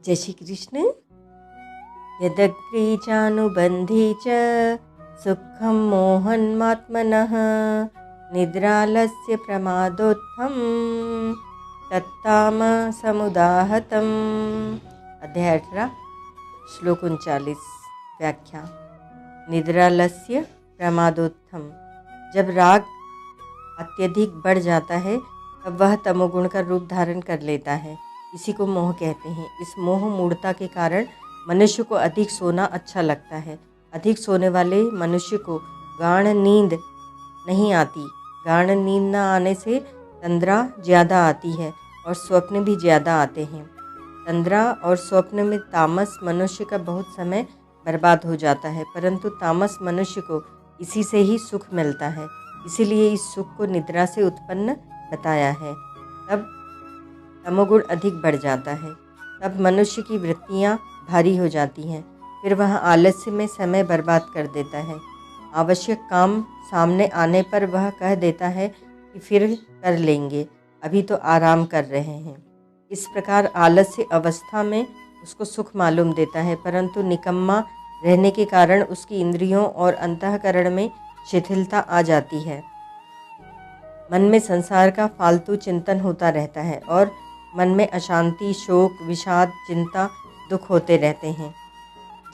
जय श्री कृष्ण। यदग्रे चानुबन्धे च सुखं मोहन्मात्मनः निद्रालस्य प्रमादोत्थं तत्तामसमुदाहतम्। अध्याय 18 श्लोक 39। व्याख्या। निद्रालस्य प्रमादोत्थम। जब राग अत्यधिक बढ़ जाता है तब वह तमोगुण का रूप धारण कर लेता है। इसी को मोह कहते हैं। इस मोह मूढ़ता के कारण मनुष्य को अधिक सोना अच्छा लगता है। अधिक सोने वाले मनुष्य को गाढ़ नींद नहीं आती। गाढ़ नींद न आने से तंद्रा ज़्यादा आती है और स्वप्न भी ज़्यादा आते हैं। तंद्रा और स्वप्न में तामस मनुष्य का बहुत समय बर्बाद हो जाता है, परंतु तामस मनुष्य को इसी से ही सुख मिलता है। इसीलिए इस सुख को निद्रा से उत्पन्न बताया है। तब तमोगुण अधिक बढ़ जाता है, तब मनुष्य की वृत्तियाँ भारी हो जाती हैं। फिर वह आलस्य में समय बर्बाद कर देता है। आवश्यक काम सामने आने पर वह कह देता है कि फिर कर लेंगे, अभी तो आराम कर रहे हैं। इस प्रकार आलस्य अवस्था में उसको सुख मालूम देता है, परंतु निकम्मा रहने के कारण उसकी इंद्रियों और अंतःकरण में शिथिलता आ जाती है। मन में संसार का फालतू चिंतन होता रहता है और मन में अशांति, शोक, विषाद, चिंता, दुख होते रहते हैं।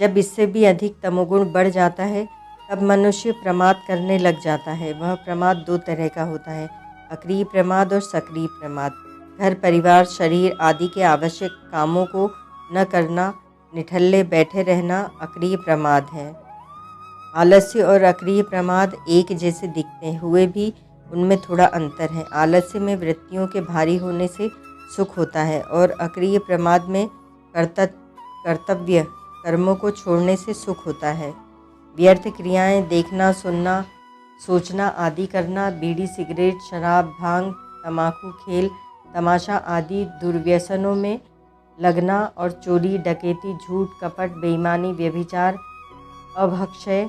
जब इससे भी अधिक तमोगुण बढ़ जाता है तब मनुष्य प्रमाद करने लग जाता है। वह प्रमाद दो तरह का होता है, अक्रिय प्रमाद और सक्रिय प्रमाद। घर परिवार, शरीर आदि के आवश्यक कामों को न करना, निठल्ले बैठे रहना अक्रिय प्रमाद है। आलस्य और अक्रिय प्रमाद एक जैसे दिखते हुए भी उनमें थोड़ा अंतर है। आलस्य में वृत्तियों के भारी होने से सुख होता है और अक्रिय प्रमाद में कर्तव्य कर्मों को छोड़ने से सुख होता है। व्यर्थ क्रियाएं, देखना, सुनना, सोचना आदि करना, बीड़ी, सिगरेट, शराब, भांग, तमाकू, खेल तमाशा आदि दुर्व्यसनों में लगना और चोरी, डकैती, झूठ, कपट, बेईमानी, व्यभिचार, अभक्षय,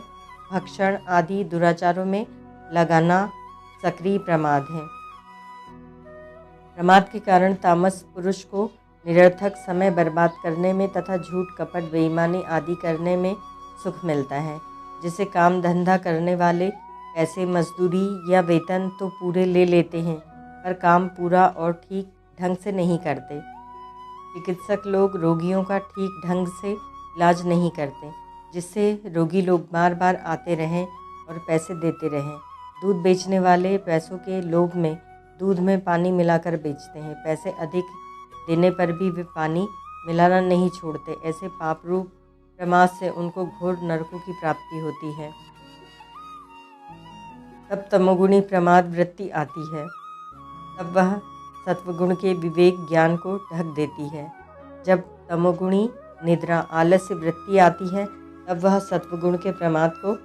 भक्षण आदि दुराचारों में लगाना सक्रिय प्रमाद है। प्रमाद के कारण तामस पुरुष को निरर्थक समय बर्बाद करने में तथा झूठ, कपट, बेईमानी आदि करने में सुख मिलता है। जिसे काम धंधा करने वाले पैसे, मजदूरी या वेतन तो पूरे ले लेते हैं, पर काम पूरा और ठीक ढंग से नहीं करते। चिकित्सक लोग रोगियों का ठीक ढंग से इलाज नहीं करते, जिससे रोगी लोग बार बार आते रहें और पैसे देते रहें। दूध बेचने वाले पैसों के लोभ में दूध में पानी मिलाकर बेचते हैं। पैसे अधिक देने पर भी वे पानी मिलाना नहीं छोड़ते। ऐसे पाप रूप प्रमाद से उनको घोर नरकों की प्राप्ति होती है। तब तमोगुणी प्रमाद वृत्ति आती है, तब वह सत्वगुण के विवेक ज्ञान को ढक देती है। जब तमोगुणी निद्रा आलस्य वृत्ति आती है तब वह सत्वगुण के प्रमाद को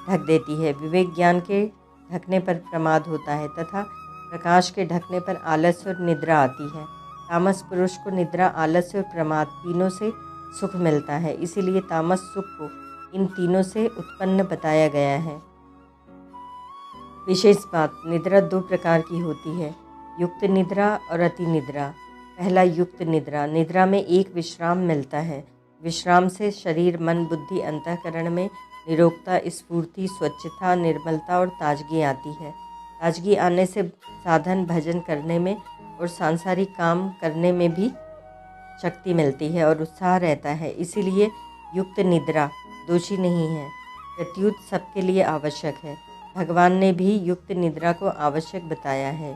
ढक देती है। विवेक ज्ञान के ढकने पर प्रमाद होता है तथा प्रकाश के ढकने पर आलस्य और निद्रा आती है। तामस पुरुष को निद्रा, आलस्य और प्रमाद तीनों से सुख मिलता है। इसीलिए तामस सुख को इन तीनों से उत्पन्न बताया गया है। विशेष बात, निद्रा दो प्रकार की होती है, युक्त निद्रा और अति निद्रा। पहला युक्त निद्रा। निद्रा में एक विश्राम मिलता है। विश्राम से शरीर, मन, बुद्धि, अंतःकरण में निरोगता, स्फूर्ति, स्वच्छता, निर्मलता और ताजगी आती है। ताजगी आने से साधन भजन करने में और सांसारिक काम करने में भी शक्ति मिलती है और उत्साह रहता है। इसीलिए युक्त निद्रा दोषी नहीं है, प्रत्युत सबके लिए आवश्यक है। भगवान ने भी युक्त निद्रा को आवश्यक बताया है।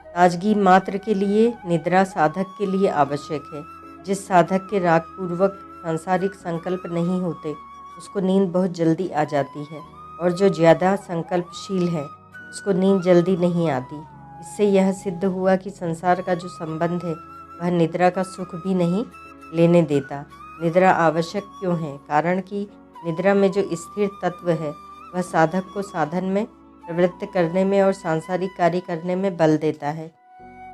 ताजगी मात्र के लिए निद्रा साधक के लिए आवश्यक है। जिस साधक के रागपूर्वक सांसारिक संकल्प नहीं होते उसको नींद बहुत जल्दी आ जाती है, और जो ज़्यादा संकल्पशील है उसको नींद जल्दी नहीं आती। इससे यह सिद्ध हुआ कि संसार का जो संबंध है वह निद्रा का सुख भी नहीं लेने देता। निद्रा आवश्यक क्यों है? कारण कि निद्रा में जो स्थिर तत्व है वह साधक को साधन में प्रवृत्त करने में और सांसारिक कार्य करने में बल देता है।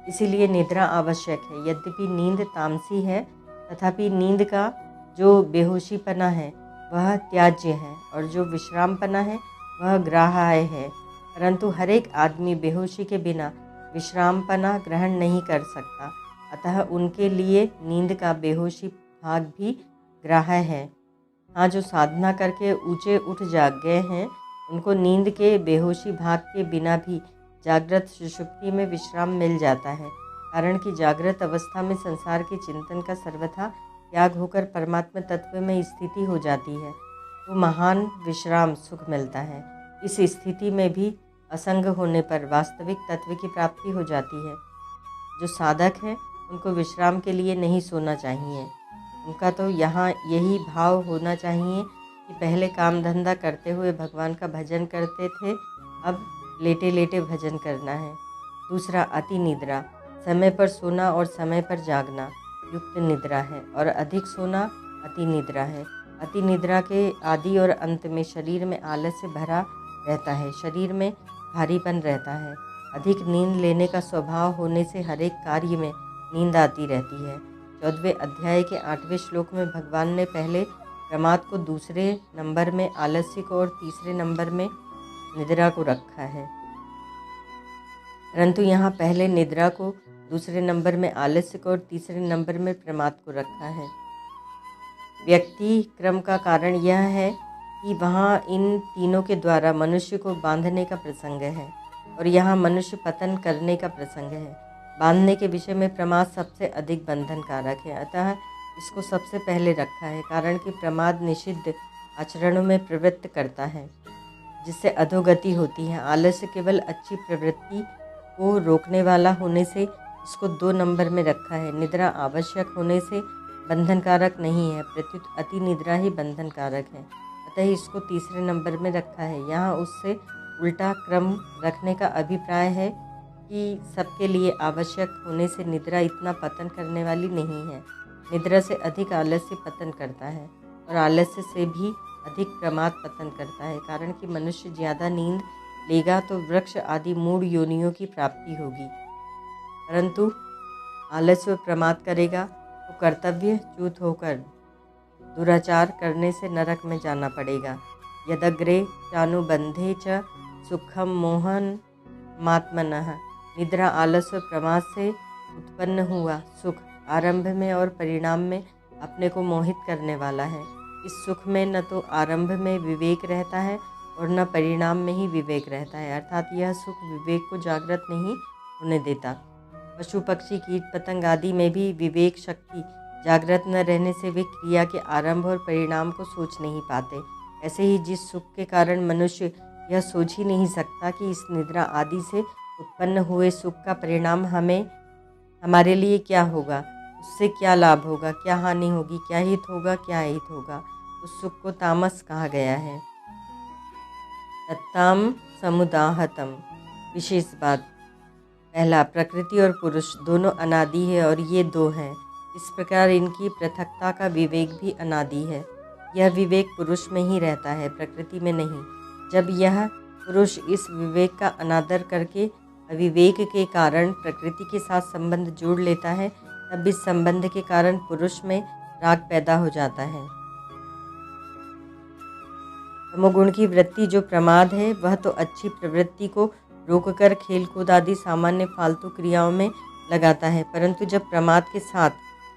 इसीलिए निद्रा आवश्यक है। यद्यपि नींद तामसी है, तथापि नींद का जो बेहोशीपना है वह त्याज्य है और जो विश्रामपना है वह ग्राह्य है। परंतु हर एक आदमी बेहोशी के बिना विश्रामपना ग्रहण नहीं कर सकता। अतः उनके लिए नींद का बेहोशी भाग भी ग्राह्य है। हाँ, जो साधना करके ऊंचे उठ जाग गए हैं उनको नींद के बेहोशी भाग के बिना भी जागृत सुषुप्ति में विश्राम मिल जाता है, कारण कि जागृत अवस्था में संसार के चिंतन का सर्वथा त्याग होकर परमात्मा तत्व में स्थिति हो जाती है, तो महान विश्राम सुख मिलता है। इस स्थिति में भी असंग होने पर वास्तविक तत्व की प्राप्ति हो जाती है। जो साधक हैं उनको विश्राम के लिए नहीं सोना चाहिए। उनका तो यहाँ यही भाव होना चाहिए कि पहले काम धंधा करते हुए भगवान का भजन करते थे, अब लेटे लेटे भजन करना है। दूसरा, अति निद्रा, समय पर सोना और समय पर जागना युक्त निद्रा है, और अधिक सोना अति निद्रा है। अति निद्रा के आदि और अंत में शरीर में आलस्य भरा रहता है, शरीर में भारीपन रहता है। अधिक नींद लेने का स्वभाव होने से हर एक कार्य में नींद आती रहती है। 14वें अध्याय के 8वें श्लोक में भगवान ने पहले प्रमाद को दूसरे नंबर में, आलस्य को और तीसरे नंबर में निद्रा को रखा है, परंतु यहाँ पहले निद्रा को, दूसरे नंबर में आलस्य को और तीसरे नंबर में प्रमाद को रखा है। व्यक्ति क्रम का कारण यह है कि वहाँ इन तीनों के द्वारा मनुष्य को बांधने का प्रसंग है और यहाँ मनुष्य पतन करने का प्रसंग है। बांधने के विषय में प्रमाद सबसे अधिक बंधन कारक है, अतः इसको सबसे पहले रखा है, कारण कि प्रमाद निषिद्ध आचरणों में प्रवृत्त करता है जिससे अधोगति होती है। आलस्य केवल अच्छी प्रवृत्ति को रोकने वाला होने से इसको 2 नंबर में रखा है। निद्रा आवश्यक होने से बंधन कारक नहीं है, प्रत्युत अति निद्रा ही बंधन कारक है, अतः इसको तीसरे नंबर में रखा है। यहाँ उससे उल्टा क्रम रखने का अभिप्राय है कि सबके लिए आवश्यक होने से निद्रा इतना पतन करने वाली नहीं है। निद्रा से अधिक आलस्य पतन करता है और आलस्य से भी अधिक प्रमाद पतन करता है, कारण कि मनुष्य ज़्यादा नींद लेगा तो वृक्ष आदि मूढ़ योनियों की प्राप्ति होगी, परंतु आलस्य व प्रमाद करेगा तो कर्तव्य च्युत होकर दुराचार करने से नरक में जाना पड़ेगा। यदग्रे चानुबंधे च सुखम मोहन मात्मनः, निद्रा आलस्य प्रमाद से उत्पन्न हुआ सुख आरंभ में और परिणाम में अपने को मोहित करने वाला है। इस सुख में न तो आरंभ में विवेक रहता है और न परिणाम में ही विवेक रहता है, अर्थात यह सुख विवेक को जागृत नहीं होने देता। पशु पक्षी कीट पतंग आदि में भी विवेक शक्ति जागृत न रहने से वे क्रिया के आरंभ और परिणाम को सोच नहीं पाते। ऐसे ही जिस सुख के कारण मनुष्य यह सोच ही नहीं सकता कि इस निद्रा आदि से उत्पन्न हुए सुख का परिणाम हमारे लिए क्या होगा, उससे क्या लाभ होगा, क्या हानि होगी, क्या हित होगा, क्या अहित होगा, उस सुख को तामस कहा गया है। तत्ताम समुदाहतम, विशेष बात। पहला, प्रकृति और पुरुष दोनों अनादि है और ये 2 हैं, इस प्रकार इनकी पृथकता का विवेक भी अनादि है। यह विवेक पुरुष में ही रहता है, प्रकृति में नहीं। जब यह पुरुष इस विवेक का अनादर करके अविवेक के कारण प्रकृति के साथ संबंध जोड़ लेता है, तब इस संबंध के कारण पुरुष में राग पैदा हो जाता है। तमोगुण की वृत्ति जो प्रमाद है वह तो अच्छी प्रवृत्ति को रोककर खेलकूद आदि सामान्य फालतू क्रियाओं में लगाता है, परंतु जब प्रमाद के साथ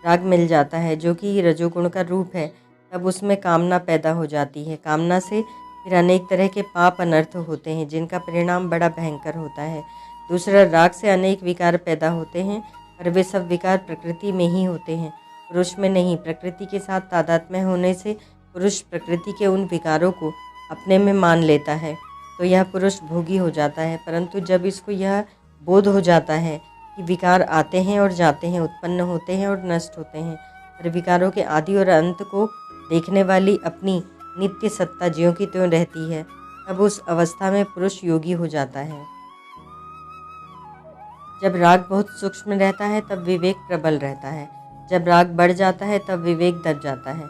राग मिल जाता है जो कि रजोगुण का रूप है, तब उसमें कामना पैदा हो जाती है। कामना से फिर अनेक तरह के पाप अनर्थ होते हैं जिनका परिणाम बड़ा भयंकर होता है। दूसरा, राग से अनेक विकार पैदा होते हैं, पर वे सब विकार प्रकृति में ही होते हैं, पुरुष में नहीं। प्रकृति के साथ तादात्म्य होने से पुरुष प्रकृति के उन विकारों को अपने में मान लेता है, तो यह पुरुष भोगी हो जाता है। परंतु जब इसको यह बोध हो जाता है कि विकार आते हैं और जाते हैं, उत्पन्न होते हैं और नष्ट होते हैं, पर विकारों के आदि और अंत को देखने वाली अपनी नित्य सत्ता ज्यों की त्यों रहती है, तब उस अवस्था में पुरुष योगी हो जाता है। जब राग बहुत सूक्ष्म रहता है तब विवेक प्रबल रहता है, जब राग बढ़ जाता है तब विवेक दब जाता है,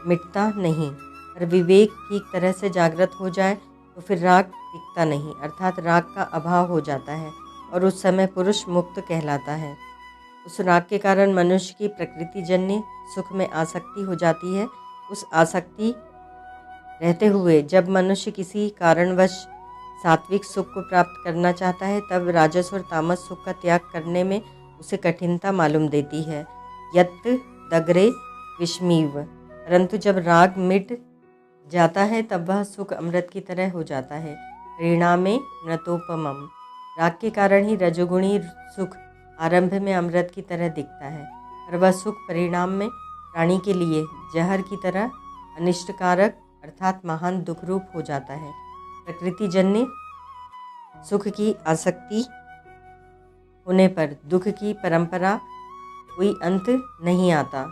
मिटता नहीं। पर विवेक ठीक तरह से जागृत हो जाए तो फिर राग टिकता नहीं, अर्थात राग का अभाव हो जाता है और उस समय पुरुष मुक्त कहलाता है। उस राग के कारण मनुष्य की प्रकृतिजन्य सुख में आसक्ति हो जाती है। उस आसक्ति रहते हुए जब मनुष्य किसी कारणवश सात्विक सुख को प्राप्त करना चाहता है, तब राजस और तामस सुख का त्याग करने में उसे कठिनता मालूम देती है। यत् दग्रे विषमीव, परंतु जब राग मिट जाता है तब वह सुख अमृत की तरह हो जाता है। परिणामे मृतोपमम, राग के कारण ही रजोगुणी सुख आरंभ में अमृत की तरह दिखता है, पर वह सुख परिणाम में प्राणी के लिए जहर की तरह अनिष्टकारक अर्थात महान दुख रूप हो जाता है। प्रकृतिजन्य सुख की आसक्ति होने पर दुख की परंपरा कोई अंत नहीं आता।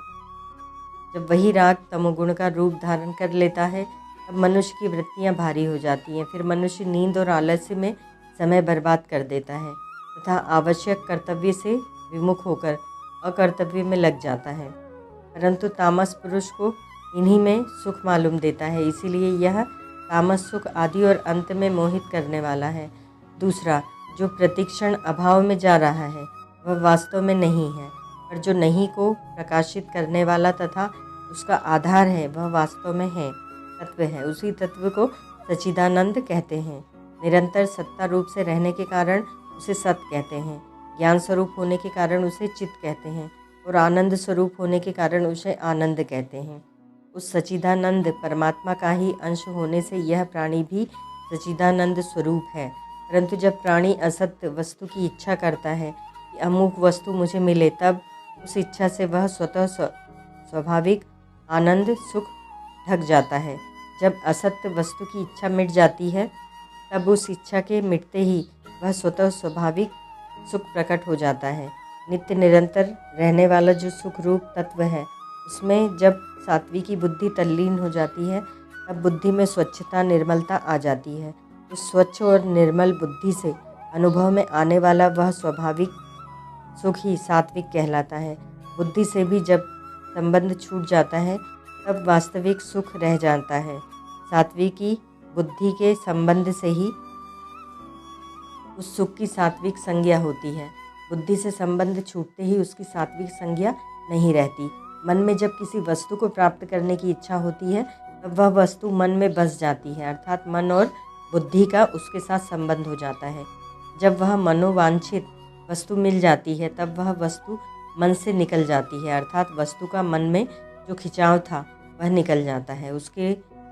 जब वही राग तमोगुण का रूप धारण कर लेता है तब मनुष्य की वृत्तियां भारी हो जाती हैं। फिर मनुष्य नींद और आलस्य में समय बर्बाद कर देता है तथा आवश्यक कर्तव्य से विमुख होकर अकर्तव्य में लग जाता है। परंतु तामस पुरुष को इन्हीं में सुख मालूम देता है, इसीलिए यह तामस सुख आदि और अंत में मोहित करने वाला है। दूसरा, जो प्रतिक्षण अभाव में जा रहा है वह वास्तव में नहीं है, पर जो नहीं को प्रकाशित करने वाला तथा उसका आधार है वह वास्तव में है, तत्व है। उसी तत्व को सच्चिदानंद कहते हैं। निरंतर सत्ता रूप से रहने के कारण उसे सत कहते हैं, ज्ञान स्वरूप होने के कारण उसे चित्त कहते हैं और आनंद स्वरूप होने के कारण उसे आनंद कहते हैं। उस सच्चिदानंद परमात्मा का ही अंश होने से यह प्राणी भी सच्चिदानंद स्वरूप है। परंतु जब प्राणी असत्य वस्तु की इच्छा करता है कि अमुक वस्तु मुझे मिले, तब उस इच्छा से वह स्वतः स्वाभाविक आनंद सुख ढक जाता है। जब असत्य वस्तु की इच्छा मिट जाती है तब उस इच्छा के मिटते ही वह स्वतः स्वाभाविक सुख प्रकट हो जाता है। नित्य निरंतर रहने वाला जो सुख रूप तत्व है, उसमें जब सात्विकी बुद्धि तल्लीन हो जाती है तब बुद्धि में स्वच्छता निर्मलता आ जाती है। उस स्वच्छ और निर्मल बुद्धि से अनुभव में आने वाला वह स्वाभाविक सुख ही सात्विक कहलाता है। बुद्धि से भी जब संबंध छूट जाता है तब वास्तविक सुख रह जाता है। सात्विकी बुद्धि के संबंध से ही उस सुख की सात्विक संज्ञा होती है। बुद्धि से संबंध छूटते ही उसकी सात्विक संज्ञा नहीं रहती। मन में जब किसी वस्तु को प्राप्त करने की इच्छा होती है तब वह वस्तु मन में बस जाती है, अर्थात मन और बुद्धि का उसके साथ संबंध हो जाता है। जब वह मनोवांछित वस्तु मिल जाती है तब वह वस्तु मन से निकल जाती है, अर्थात वस्तु का मन में जो खिंचाव था वह निकल जाता है। उसके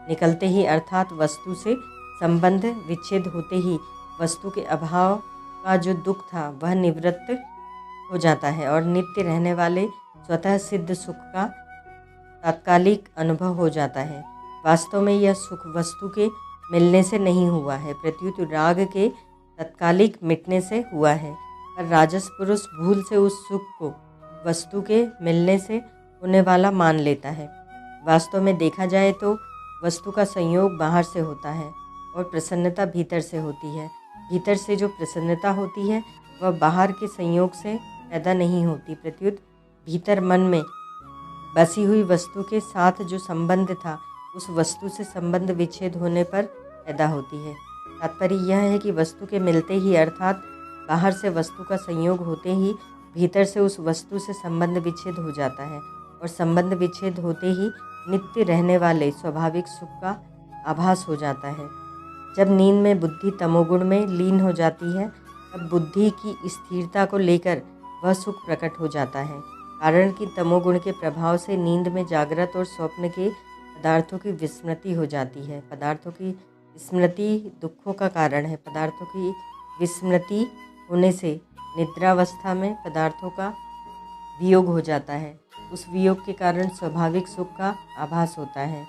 निकलते ही अर्थात वस्तु से संबंध विच्छेद होते ही वस्तु के अभाव का जो दुख था वह निवृत्त हो जाता है और नित्य रहने वाले स्वतः सिद्ध सुख का तात्कालिक अनुभव हो जाता है। वास्तव में यह सुख वस्तु के मिलने से नहीं हुआ है, प्रत्युत राग के तत्कालिक मिटने से हुआ है। पर राजस पुरुष भूल से उस सुख को वस्तु के मिलने से होने वाला मान लेता है। वास्तव में देखा जाए तो वस्तु का संयोग बाहर से होता है और प्रसन्नता भीतर से होती है। भीतर से जो प्रसन्नता होती है वह बाहर के संयोग से पैदा नहीं होती, प्रत्युत भीतर मन में बसी हुई वस्तु के साथ जो संबंध था उस वस्तु से संबंध विच्छेद होने पर पैदा होती है। तात्पर्य यह है कि वस्तु के मिलते ही अर्थात बाहर से वस्तु का संयोग होते ही भीतर से उस वस्तु से संबंध विच्छेद हो जाता है और संबंध विच्छेद होते ही नित्य रहने वाले स्वाभाविक सुख का आभास हो जाता है। जब नींद में बुद्धि तमोगुण में लीन हो जाती है तब बुद्धि की स्थिरता को लेकर वह सुख प्रकट हो जाता है। कारण कि तमोगुण के प्रभाव से नींद में जागृत और स्वप्न के पदार्थों की विस्मृति हो जाती है। पदार्थों की स्मृति दुखों का कारण है। पदार्थों की विस्मृति होने से निद्रावस्था में पदार्थों का वियोग हो जाता है। उस वियोग के कारण स्वाभाविक सुख का आभास होता है।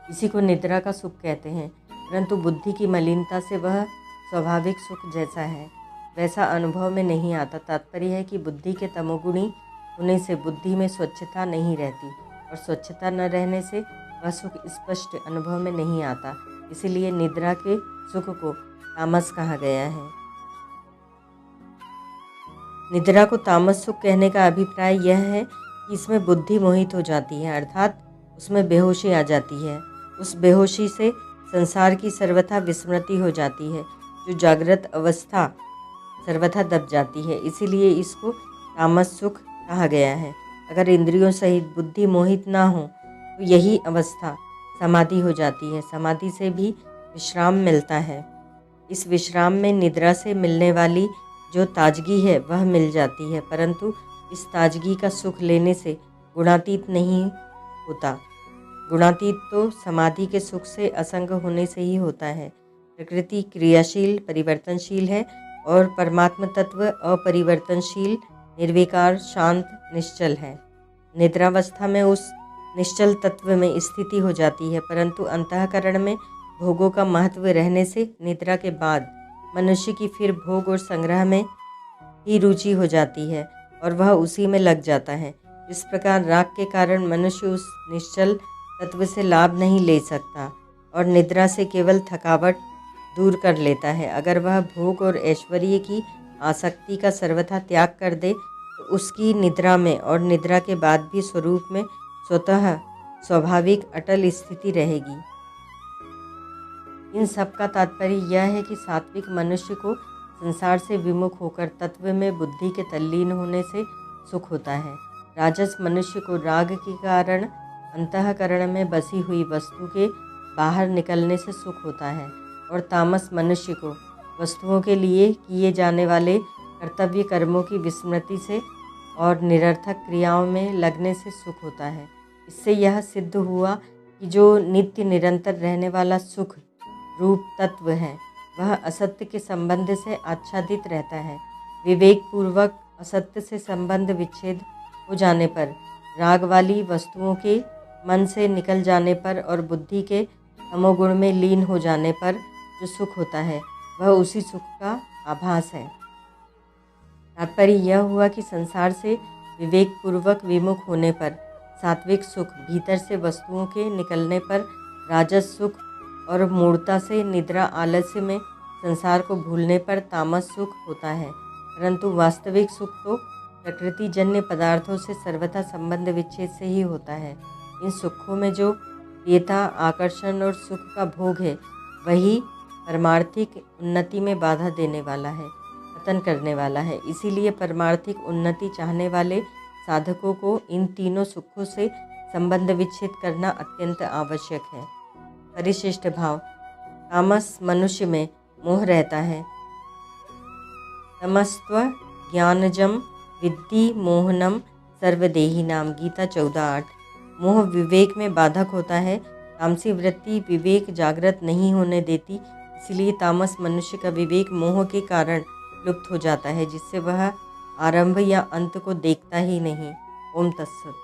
इसी को निद्रा का सुख कहते हैं। परंतु बुद्धि की मलिनता से वह स्वाभाविक सुख जैसा है वैसा अनुभव में नहीं आता। तात्पर्य है कि बुद्धि के तमोगुणी होने से बुद्धि में स्वच्छता नहीं रहती और स्वच्छता न रहने से वह सुख स्पष्ट अनुभव में नहीं आता। इसीलिए निद्रा के सुख को तामस कहा गया है। निद्रा को तामस सुख कहने का अभिप्राय यह है कि इसमें बुद्धि मोहित हो जाती है, अर्थात उसमें बेहोशी आ जाती है। उस बेहोशी से संसार की सर्वथा विस्मृति हो जाती है, जो जागृत अवस्था सर्वथा दब जाती है। इसीलिए इसको तामस सुख कहा गया है। अगर इंद्रियों सहित बुद्धि मोहित ना हो तो यही अवस्था समाधि हो जाती है। समाधि से भी विश्राम मिलता है। इस विश्राम में निद्रा से मिलने वाली जो ताजगी है वह मिल जाती है, परंतु इस ताजगी का सुख लेने से गुणातीत नहीं होता। गुणातीत तो समाधि के सुख से असंग होने से ही होता है। प्रकृति क्रियाशील परिवर्तनशील है और परमात्म तत्व अपरिवर्तनशील निर्विकार शांत निश्चल है। निद्रावस्था में उस निश्चल तत्व में स्थिति हो जाती है, परंतु अंतःकरण में भोगों का महत्व रहने से निद्रा के बाद मनुष्य की फिर भोग और संग्रह में ही रुचि हो जाती है और वह उसी में लग जाता है। इस प्रकार राग के कारण मनुष्य उस निश्चल तत्व से लाभ नहीं ले सकता और निद्रा से केवल थकावट दूर कर लेता है। अगर वह भोग और ऐश्वर्य की आसक्ति का सर्वथा त्याग कर दे तो उसकी निद्रा में और निद्रा के बाद भी स्वरूप में स्वतः स्वाभाविक अटल स्थिति रहेगी। इन सब का तात्पर्य यह है कि सात्विक मनुष्य को संसार से विमुख होकर तत्व में बुद्धि के तल्लीन होने से सुख होता है। राजस मनुष्य को राग के कारण अंतःकरण में बसी हुई वस्तु के बाहर निकलने से सुख होता है और तामस मनुष्य को वस्तुओं के लिए किए जाने वाले कर्तव्य कर्मों की विस्मृति से और निरर्थक क्रियाओं में लगने से सुख होता है। इससे यह सिद्ध हुआ कि जो नित्य निरंतर रहने वाला सुख रूप तत्व है वह असत्य के संबंध से आच्छादित रहता है। विवेक पूर्वक असत्य से संबंध विच्छेद हो जाने पर, राग वाली वस्तुओं के मन से निकल जाने पर और बुद्धि के तमोगुण में लीन हो जाने पर जो सुख होता है वह उसी सुख का आभास है। तात्पर्य यह हुआ कि संसार से विवेक पूर्वक विमुख होने पर सात्विक सुख, भीतर से वस्तुओं के निकलने पर राजस सुख और मूढ़ता से निद्रा आलस्य में संसार को भूलने पर तामस सुख होता है। परंतु वास्तविक सुख तो प्रकृति जन्य पदार्थों से सर्वथा संबंध विच्छेद से ही होता है। इन सुखों में जो प्रियता, आकर्षण और सुख का भोग है वही परमार्थिक उन्नति में बाधा देने वाला है, पतन करने वाला है। इसीलिए परमार्थिक उन्नति चाहने वाले साधकों को इन तीनों सुखों से संबंध विच्छेद करना अत्यंत आवश्यक है। परिशिष्ट भाव। तामस मनुष्य में मोह रहता है। तमस्त्व ज्ञानजम विद्धि मोहनम सर्वदेहिनाम, गीता 14:8। मोह विवेक में बाधक होता है। तामसी वृत्ति विवेक जागृत नहीं होने देती, इसलिए तामस मनुष्य का विवेक मोह के कारण लुप्त हो जाता है, जिससे वह आरंभ या अंत को देखता ही नहीं। ओम तत्सत।